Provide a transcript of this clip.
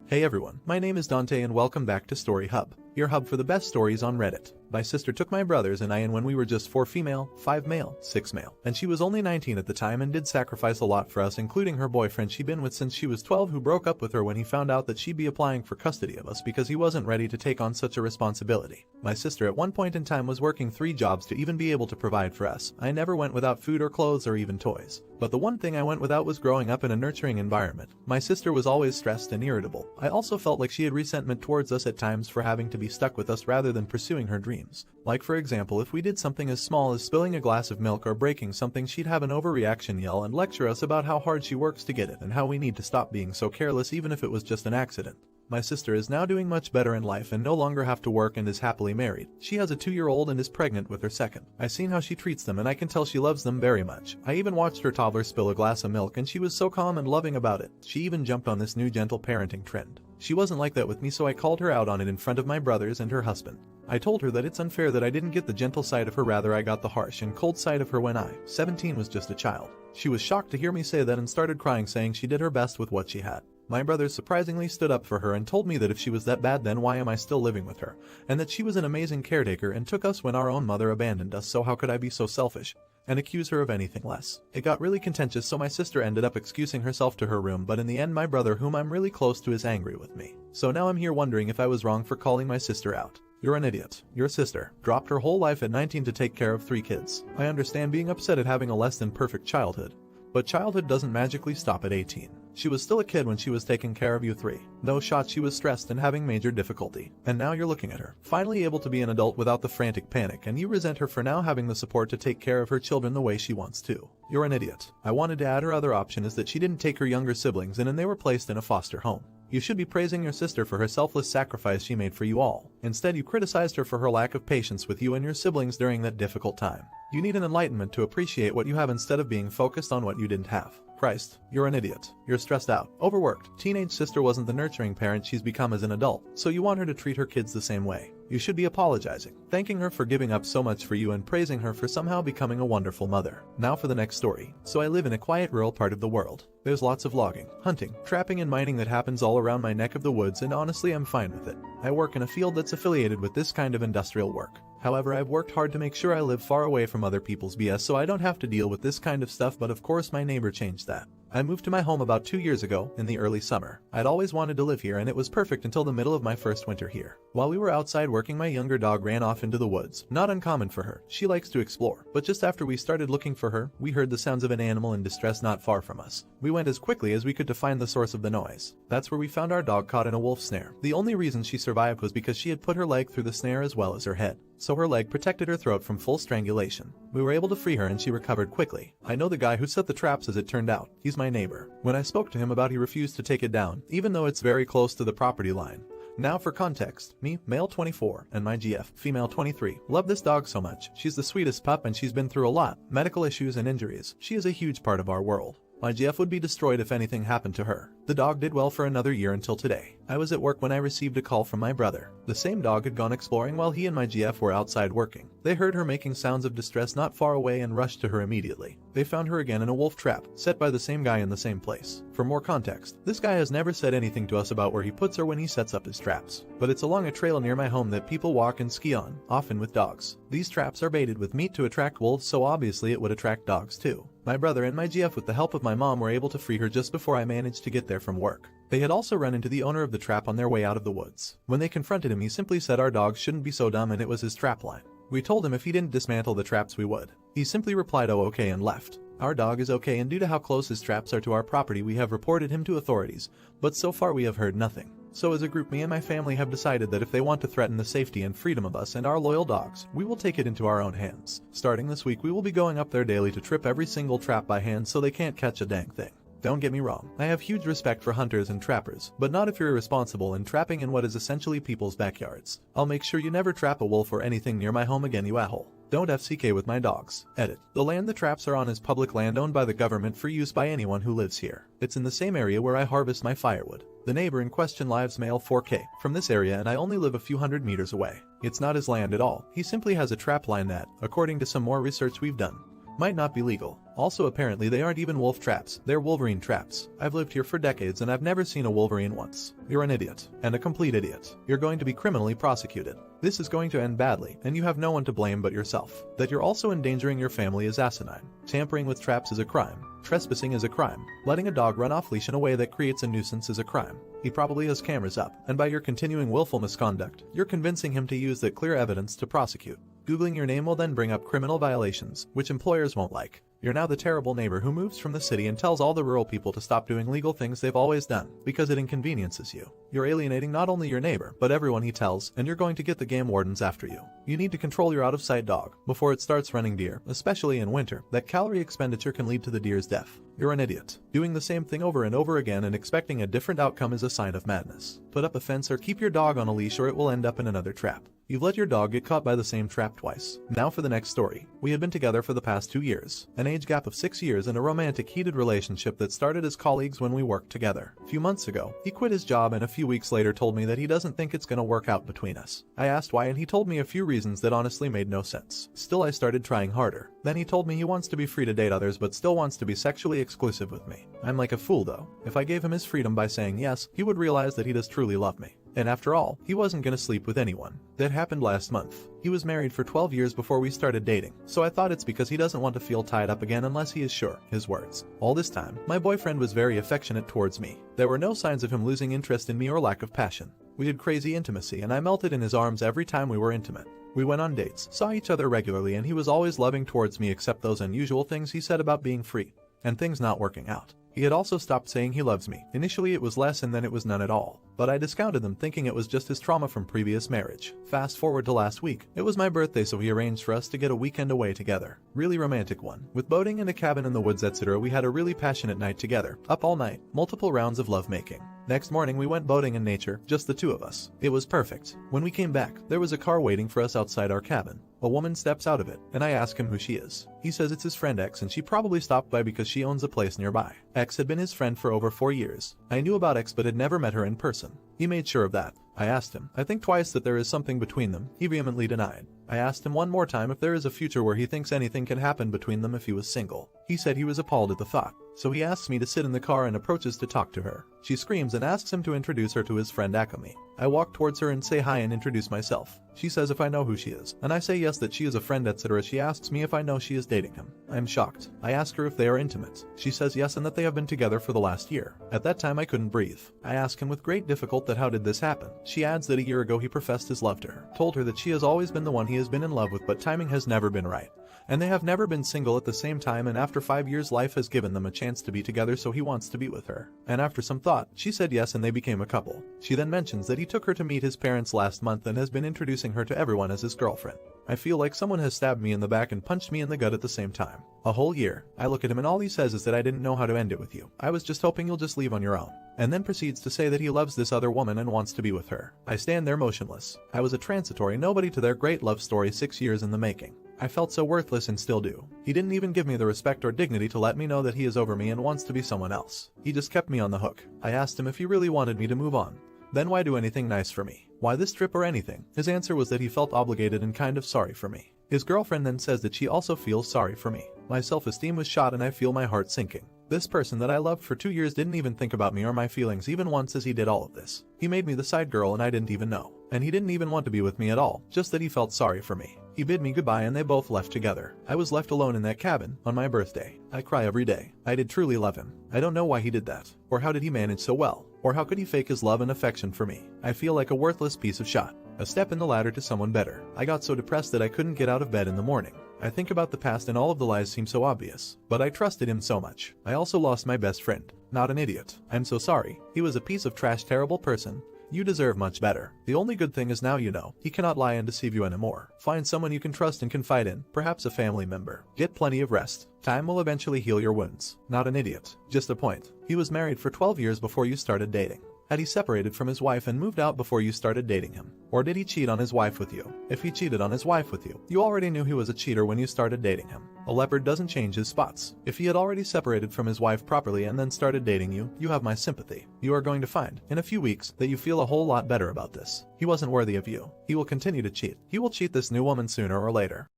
Hey everyone, my name is Dante and welcome back to Story Hub, your hub for the best stories on Reddit. My sister took my brothers and I in when we were just 4 female, 5 male, 6 male, and she was only 19 at the time and did sacrifice a lot for us, including her boyfriend she'd been with since she was 12, who broke up with her when he found out that she'd be applying for custody of us because he wasn't ready to take on such a responsibility. My sister at one point in time was working 3 jobs to even be able to provide for us. I never went without food or clothes or even toys. But the one thing I went without was growing up in a nurturing environment. My sister was always stressed and irritable. I also felt like she had resentment towards us at times for having to be stuck with us rather than pursuing her dreams. Like for example, if we did something as small as spilling a glass of milk or breaking something, she'd have an overreaction, yell and lecture us about how hard she works to get it and how we need to stop being so careless even if it was just an accident. My sister is now doing much better in life and no longer have to work and is happily married. She has a 2-year-old and is pregnant with her second. I've seen how she treats them and I can tell she loves them very much. I even watched her toddler spill a glass of milk and she was so calm and loving about it. She even jumped on this new gentle parenting trend. She wasn't like that with me, so I called her out on it in front of my brothers and her husband. I told her that it's unfair that I didn't get the gentle side of her, rather I got the harsh and cold side of her when I, 17, was just a child. She was shocked to hear me say that and started crying, saying she did her best with what she had. My brothers surprisingly stood up for her and told me that if she was that bad, then why am I still living with her, and that she was an amazing caretaker and took us when our own mother abandoned us, so how could I be so selfish and accuse her of anything less. It got really contentious, so my sister ended up excusing herself to her room, but in the end my brother, whom I'm really close to, is angry with me. So now I'm here wondering if I was wrong for calling my sister out. You're an idiot. Your sister dropped her whole life at 19 to take care of 3 kids. I understand being upset at having a less than perfect childhood, but childhood doesn't magically stop at 18. She was still a kid when she was taking care of you 3. No shot she was stressed and having major difficulty. And now you're looking at her, finally able to be an adult without the frantic panic, and you resent her for now having the support to take care of her children the way she wants to. You're an idiot. I wanted to add her other option is that she didn't take her younger siblings in and they were placed in a foster home. You should be praising your sister for her selfless sacrifice she made for you all. Instead, you criticized her for her lack of patience with you and your siblings during that difficult time. You need an enlightenment to appreciate what you have instead of being focused on what you didn't have. Christ, you're an idiot. You're stressed out, overworked. Teenage sister wasn't the nurturing parent she's become as an adult, so you want her to treat her kids the same way. You should be apologizing, thanking her for giving up so much for you and praising her for somehow becoming a wonderful mother. Now for the next story. So I live in a quiet rural part of the world. There's lots of logging, hunting, trapping and mining that happens all around my neck of the woods, and honestly I'm fine with it. I work in a field that's affiliated with this kind of industrial work. However, I've worked hard to make sure I live far away from other people's BS so I don't have to deal with this kind of stuff, but of course my neighbor changed that. I moved to my home about 2 years ago, in the early summer. I'd always wanted to live here and it was perfect until the middle of my first winter here. While we were outside working, my younger dog ran off into the woods. Not uncommon for her. She likes to explore. But just after we started looking for her, we heard the sounds of an animal in distress not far from us. We went as quickly as we could to find the source of the noise. That's where we found our dog caught in a wolf snare. The only reason she survived was because she had put her leg through the snare as well as her head, so her leg protected her throat from full strangulation. We were able to free her and she recovered quickly. I know the guy who set the traps, as it turned out. He's my neighbor. When I spoke to him about, he refused to take it down, even though it's very close to the property line. Now for context, me, male 24, and my GF, female 23, love this dog so much. She's the sweetest pup and she's been through a lot, medical issues and injuries. She is a huge part of our world. My GF would be destroyed if anything happened to her. The dog did well for another year until today. I was at work when I received a call from my brother. The same dog had gone exploring while he and my GF were outside working. They heard her making sounds of distress not far away and rushed to her immediately. They found her again in a wolf trap, set by the same guy in the same place. For more context, this guy has never said anything to us about where he puts her when he sets up his traps, but it's along a trail near my home that people walk and ski on, often with dogs. These traps are baited with meat to attract wolves, so obviously it would attract dogs too. My brother and my GF, with the help of my mom, were able to free her just before I managed to get there from work. They had also run into the owner of the trap on their way out of the woods. When they confronted him, he simply said our dogs shouldn't be so dumb and it was his trap line. We told him if he didn't dismantle the traps we would. He simply replied, "Oh okay," and left. Our dog is okay, and due to how close his traps are to our property, we have reported him to authorities, but so far we have heard nothing. So as a group, me and my family have decided that if they want to threaten the safety and freedom of us and our loyal dogs, we will take it into our own hands. Starting this week, we will be going up there daily to trip every single trap by hand so they can't catch a dang thing. Don't get me wrong, I have huge respect for hunters and trappers, but not if you're irresponsible and trapping in what is essentially people's backyards. I'll make sure you never trap a wolf or anything near my home again, you a-hole. Don't FCK with my dogs. Edit. The land the traps are on is public land owned by the government for use by anyone who lives here. It's in the same area where I harvest my firewood. The neighbor in question lives male 4K from this area and I only live a few hundred meters away. It's not his land at all. He simply has a trap line that, according to some more research we've done, might not be legal. Also apparently they aren't even wolf traps, they're Wolverine traps. I've lived here for decades and I've never seen a Wolverine once. You're an idiot. And a complete idiot. You're going to be criminally prosecuted. This is going to end badly, and you have no one to blame but yourself. That you're also endangering your family is asinine. Tampering with traps is a crime. Trespassing is a crime. Letting a dog run off leash in a way that creates a nuisance is a crime. He probably has cameras up, and by your continuing willful misconduct, you're convincing him to use that clear evidence to prosecute. Googling your name will then bring up criminal violations, which employers won't like. You're now the terrible neighbor who moves from the city and tells all the rural people to stop doing legal things they've always done, because it inconveniences you. You're alienating not only your neighbor, but everyone he tells, and you're going to get the game wardens after you. You need to control your out-of-sight dog before it starts running deer, especially in winter. That calorie expenditure can lead to the deer's death. You're an idiot. Doing the same thing over and over again and expecting a different outcome is a sign of madness. Put up a fence or keep your dog on a leash or it will end up in another trap. You've let your dog get caught by the same trap twice. Now for the next story. We had been together for the past 2 years, an age gap of 6 years and a romantic heated relationship that started as colleagues when we worked together. A few months ago, he quit his job and a few weeks later told me that he doesn't think it's gonna work out between us. I asked why and he told me a few reasons that honestly made no sense. Still I started trying harder. Then he told me he wants to be free to date others but still wants to be sexually exclusive with me. I'm like a fool though. If I gave him his freedom by saying yes, he would realize that he does truly love me. And after all, he wasn't gonna sleep with anyone. That happened last month. He was married for 12 years before we started dating, so I thought it's because he doesn't want to feel tied up again unless he is sure, his words. All this time, my boyfriend was very affectionate towards me. There were no signs of him losing interest in me or lack of passion. We had crazy intimacy and I melted in his arms every time we were intimate. We went on dates, saw each other regularly and he was always loving towards me except those unusual things he said about being free, and things not working out. He had also stopped saying he loves me. Initially it was less and then it was none at all. But I discounted them thinking it was just his trauma from previous marriage. Fast forward to last week. It was my birthday so he arranged for us to get a weekend away together. Really romantic one. With boating and a cabin in the woods etc. We had a really passionate night together. Up all night. Multiple rounds of lovemaking. Next morning we went boating in nature, just the two of us. It was perfect. When we came back, there was a car waiting for us outside our cabin. A woman steps out of it, and I ask him who she is. He says it's his friend X and she probably stopped by because she owns a place nearby. X had been his friend for over 4 years. I knew about X but had never met her in person. He made sure of that. I asked him, I think twice that there is something between them. He vehemently denied. I asked him one more time if there is a future where he thinks anything can happen between them if he was single. He said he was appalled at the thought. So he asks me to sit in the car and approaches to talk to her. She screams and asks him to introduce her to his friend Akami. I walk towards her and say hi and introduce myself. She says if I know who she is, and I say yes that she is a friend etc. She asks me if I know she is dating him. I am shocked. I ask her if they are intimate. She says yes and that they have been together for the last year. At that time I couldn't breathe. I ask him with great difficulty that how did this happen. She adds that a year ago he professed his love to her. Told her that she has always been the one he has been in love with but timing has never been right. And they have never been single at the same time and after 5 years life has given them a chance to be together so he wants to be with her. And after some thought, she said yes and they became a couple. She then mentions that he took her to meet his parents last month and has been introducing her to everyone as his girlfriend. I feel like someone has stabbed me in the back and punched me in the gut at the same time. A whole year. I look at him and all he says is that I didn't know how to end it with you. I was just hoping you'll just leave on your own. And then proceeds to say that he loves this other woman and wants to be with her. I stand there motionless. I was a transitory nobody to their great love story 6 years in the making. I felt so worthless and still do. He didn't even give me the respect or dignity to let me know that he is over me and wants to be someone else. He just kept me on the hook. I asked him if he really wanted me to move on. Then why do anything nice for me? Why this trip or anything? His answer was that he felt obligated and kind of sorry for me. His girlfriend then says that she also feels sorry for me. My self-esteem was shot and I feel my heart sinking. This person that I loved for 2 years didn't even think about me or my feelings even once as he did all of this. He made me the side girl and I didn't even know. And he didn't even want to be with me at all, just that he felt sorry for me. He bid me goodbye and they both left together. I was left alone in that cabin, on my birthday. I cry every day. I did truly love him. I don't know why he did that. Or how did he manage so well? Or how could he fake his love and affection for me? I feel like a worthless piece of shot. A step in the ladder to someone better. I got so depressed that I couldn't get out of bed in the morning. I think about the past and all of the lies seem so obvious. But I trusted him so much. I also lost my best friend. Not an idiot. I'm so sorry. He was a piece of trash, terrible person. You deserve much better. The only good thing is now you know he cannot lie and deceive you anymore. Find someone you can trust and confide in, perhaps a family member. Get plenty of rest. Time will eventually heal your wounds. Not an idiot. Just a point. He was married for 12 years before you started dating. Had he separated from his wife and moved out before you started dating him? Or did he cheat on his wife with you? If he cheated on his wife with you, you already knew he was a cheater when you started dating him. A leopard doesn't change his spots. If he had already separated from his wife properly and then started dating you, you have my sympathy. You are going to find, in a few weeks, that you feel a whole lot better about this. He wasn't worthy of you. He will continue to cheat. He will cheat this new woman sooner or later.